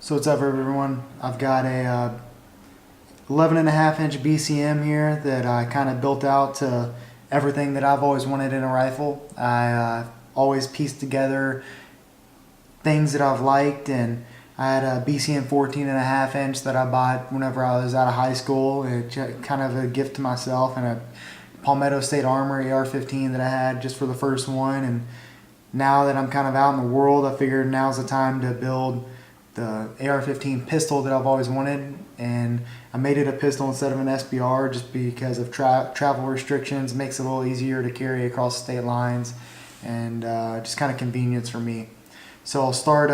So what's up everyone? I've got a 11.5-inch BCM here that I kind of built out to everything that I've always wanted in a rifle. I always pieced together things that I've liked, and I had a BCM 14.5-inch that I bought whenever I was out of high school. It's kind of a gift to myself, and a Palmetto State Armory AR-15 that I had just for the first one. And now that I'm kind of out in the world, I figured now's the time to build the AR-15 pistol that I've always wanted, and I made it a pistol instead of an SBR just because of travel restrictions. It makes it a little easier to carry across state lines, and just kind of convenience for me. So I'll start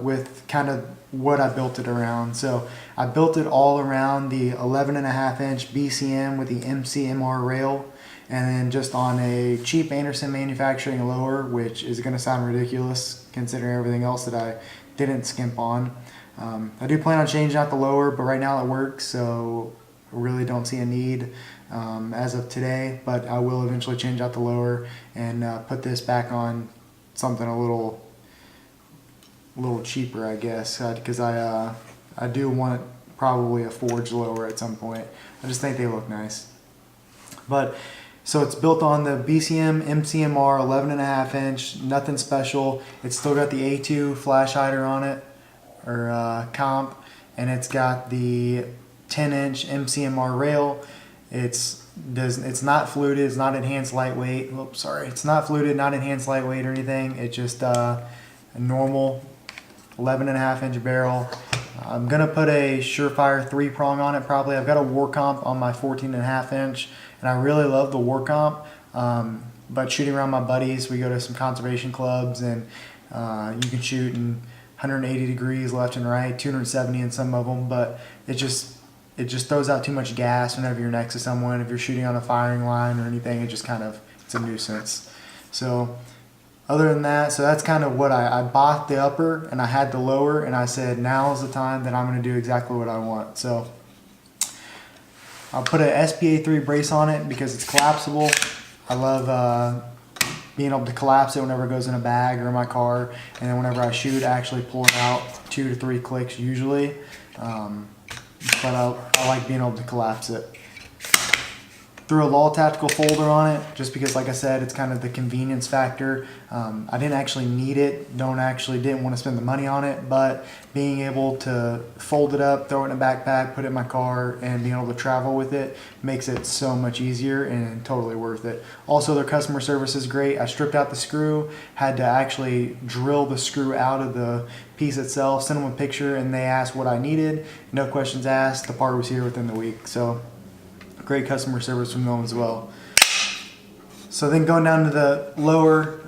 with kind of what I built it around. So I built it all around the 11.5-inch BCM with the MCMR rail, and then just on a cheap Anderson manufacturing lower, which is going to sound ridiculous considering everything else that I didn't skimp on. I do plan on changing out the lower, but right now it works, so I really don't see a need as of today, but I will eventually change out the lower and put this back on something a little cheaper, I guess, because I do want probably a forged lower at some point. I just think they look nice. But so it's built on the BCM MCMR 11.5-inch, nothing special. It's still got the A2 flash hider on it, or comp, and it's got the 10-inch MCMR rail. It's not fluted, it's not enhanced lightweight. Oops, sorry, it's not fluted, not enhanced lightweight or anything. It's just a normal 11.5-inch barrel. I'm gonna put a Surefire 3 prong on it probably. I've got a war comp on my 14.5-inch, and I really love the war comp. But shooting around my buddies, we go to some conservation clubs, and you can shoot in 180 degrees left and right, 270 in some of them, but it just throws out too much gas whenever you're next to someone. If you're shooting on a firing line or anything, it's a nuisance. So other than that, so that's kind of what I bought the upper, and I had the lower, and I said now's the time that I'm going to do exactly what I want. So I'll put an SBA-3 brace on it because it's collapsible. I love being able to collapse it whenever it goes in a bag or in my car, and then whenever I shoot, I actually pull it out 2 to 3 clicks usually. But I like being able to collapse it. Threw a Law Tactical folder on it just because, like I said, it's kind of the convenience factor. I didn't actually need it, didn't want to spend the money on it, but being able to fold it up, throw it in a backpack, put it in my car, and being able to travel with it makes it so much easier and totally worth it. Also, their customer service is great. I stripped out the screw, had to actually drill the screw out of the piece itself, send them a picture, and they asked what I needed. No questions asked. The part was here within the week. So great customer service from them as well. So then going down to the lower,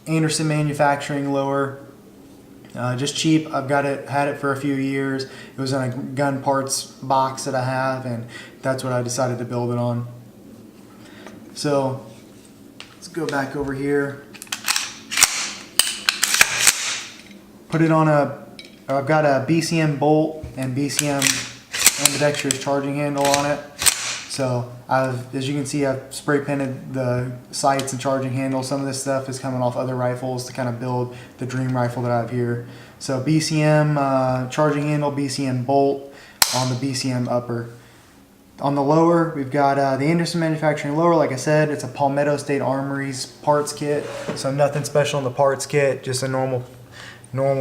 Anderson manufacturing lower, just cheap. I've had it for a few years. It was in a gun parts box that I have, and that's what I decided to build it on. So let's go back over here. Put it on I've got a BCM bolt and BCM ambidextrous charging handle on it. So as you can see, I've spray painted the sights and charging handle. Some of this stuff is coming off other rifles to kind of build the dream rifle that I have here. So BCM charging handle, BCM bolt on the BCM upper. On the lower, we've got the Anderson manufacturing lower. Like I said, it's a Palmetto State Armory's parts kit. So nothing special in the parts kit, just a normal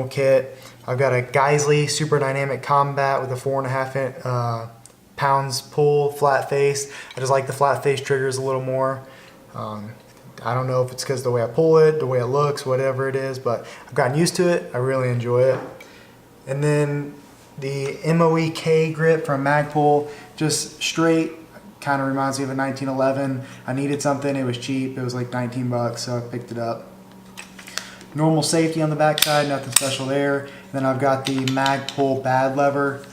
kit. I've got a Geissele Super Dynamic Combat with a 4.5 pounds pull, flat face. I just like the flat face triggers a little more. I don't know if it's because the way I pull it, the way it looks, whatever it is, but I've gotten used to it. I really enjoy it. And then the MOE-K grip from Magpul, just straight, kind of reminds me of a 1911. I needed something, it was cheap, it was like 19 bucks, so I picked it up. Normal safety on the back side, nothing special there. And then I've got the Magpul B.A.D lever.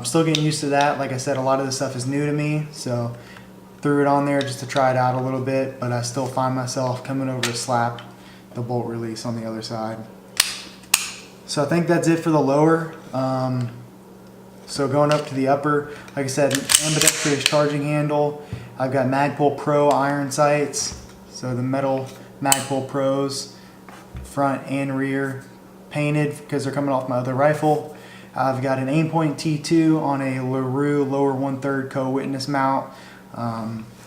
Still getting used to that. Like I said, a lot of this stuff is new to me, so threw it on there just to try it out a little bit, but I still find myself coming over to slap the bolt release on the other side. So I think that's it for the lower. So going up to the upper, like I said, ambidextrous charging handle. I've got Magpul Pro iron sights, so the metal Magpul Pros, front and rear, painted because they're coming off my other rifle. I've got an aimpoint T2 on a Larue lower 1/3 co-witness mount.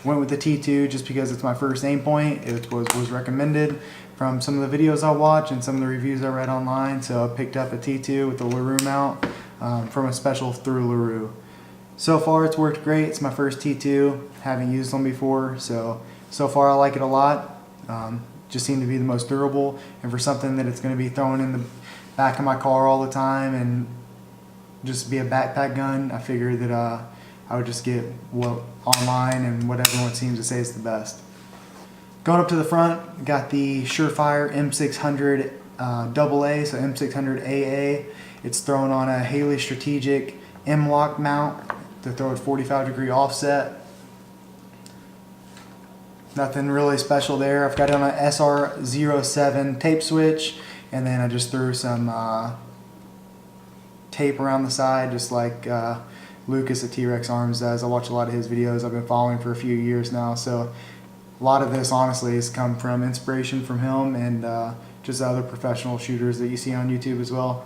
Went with the T2 just because it's my first aimpoint. It was recommended from some of the videos I watched and some of the reviews I read online. So I picked up a T2 with the Larue mount from a special through Larue. So far it's worked great. It's my first T2. Haven't used one before. So far I like it a lot. Just seemed to be the most durable, and for something that it's going to be thrown in the back of my car all the time and just be a backpack gun, I figured that I would just get what online and what everyone seems to say is the best. Going up to the front, got the Surefire M600 AA, so M600 AA. It's thrown on a Haley Strategic M-LOK mount to throw at 45-degree offset. Nothing really special there. I've got it on an SR07 tape switch, and then I just threw some tape around the side, just like Lucas at T-Rex Arms does. I watch a lot of his videos. I've been following for a few years now, so a lot of this honestly has come from inspiration from him and just other professional shooters that you see on YouTube as well.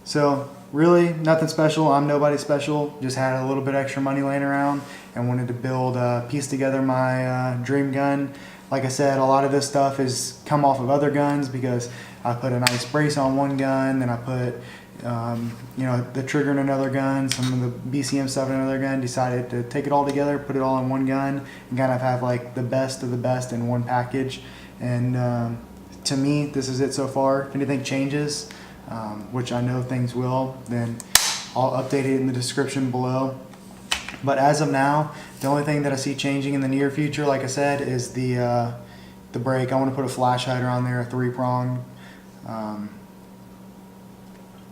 So really nothing special. I'm nobody special. Just had a little bit extra money laying around and wanted to piece together my dream gun. Like I said, a lot of this stuff has come off of other guns because I put a nice brace on one gun, then I put the trigger in another gun, some of the BCM stuff in another gun. Decided to take it all together, put it all in one gun, and kind of have like the best of the best in one package. And to me, this is it so far. If anything changes, which I know things will, then I'll update it in the description below. But as of now, the only thing that I see changing in the near future, like I said, is the brake. I want to put a flash hider on there, a 3-prong.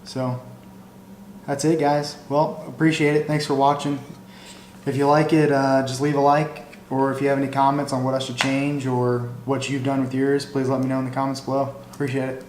So that's it, guys. Well, appreciate it. Thanks for watching. If you like it, just leave a like, or if you have any comments on what I should change or what you've done with yours, please let me know in the comments below. Appreciate it.